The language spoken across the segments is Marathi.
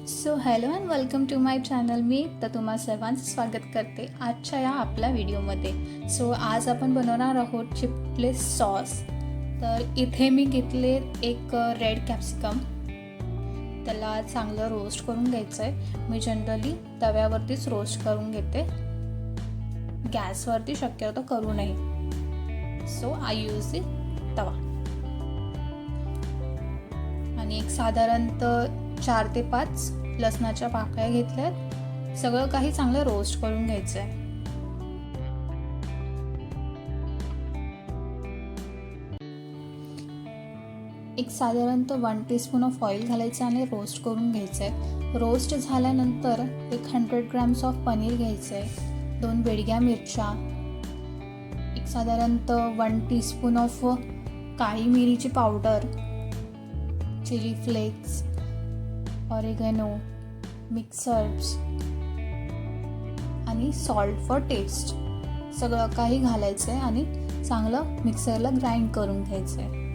So hello and welcome to my channel. मी तर तुम्हा सर्वांचं स्वागत करते आजच्या या आपल्या व्हिडिओमध्ये. सो आज आपण बनवणार आहोत चिपले सॉस. तर इथे मी घेतले एक रेड कॅप्सिकम. त्याला चांगलं रोस्ट करून घ्यायचं आहे. मी जनरली तव्यावरतीच रोस्ट करून घेते, गॅसवरती शक्यतो करू नये. सो आय यूज दी तवा. आणि एक साधारणतः 4 ते 5 लसणाच्या पाकळ्या घेतल्यात. सगळं काही चांगलं रोस्ट करून घ्यायचं आहे. एक साधारणतः 1 टीस्पून ऑफ ऑइल घालायचं आणि रोस्ट करून घ्यायचं आहे. रोस्ट झाल्यानंतर एक 100 ग्रॅम्स ऑफ पनीर घ्यायचं आहे, 2 बेडग्या मिरच्या, एक साधारणतः 1 टीस्पून ऑफ काळी मिरीची powder, chilli flakes, oregano, mix herbs आणि सॉल्ट फॉर टेस्ट. सगळं काही घालायचं आहे आणि चांगलं मिक्सरला ग्राइंड करून घ्यायचं आहे.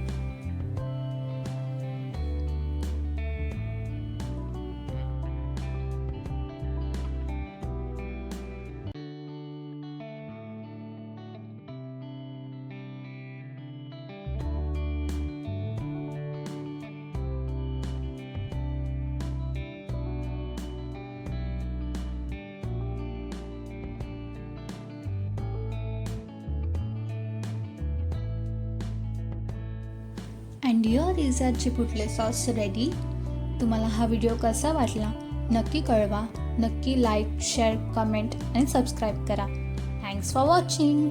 And here is a chipotle sauce ready. तुम्हाला हा व्हिडिओ कसा वाटला नक्की कळवा. नक्की लाईक, शेअर, कमेंट आणि सबस्क्राईब करा. Thanks for watching.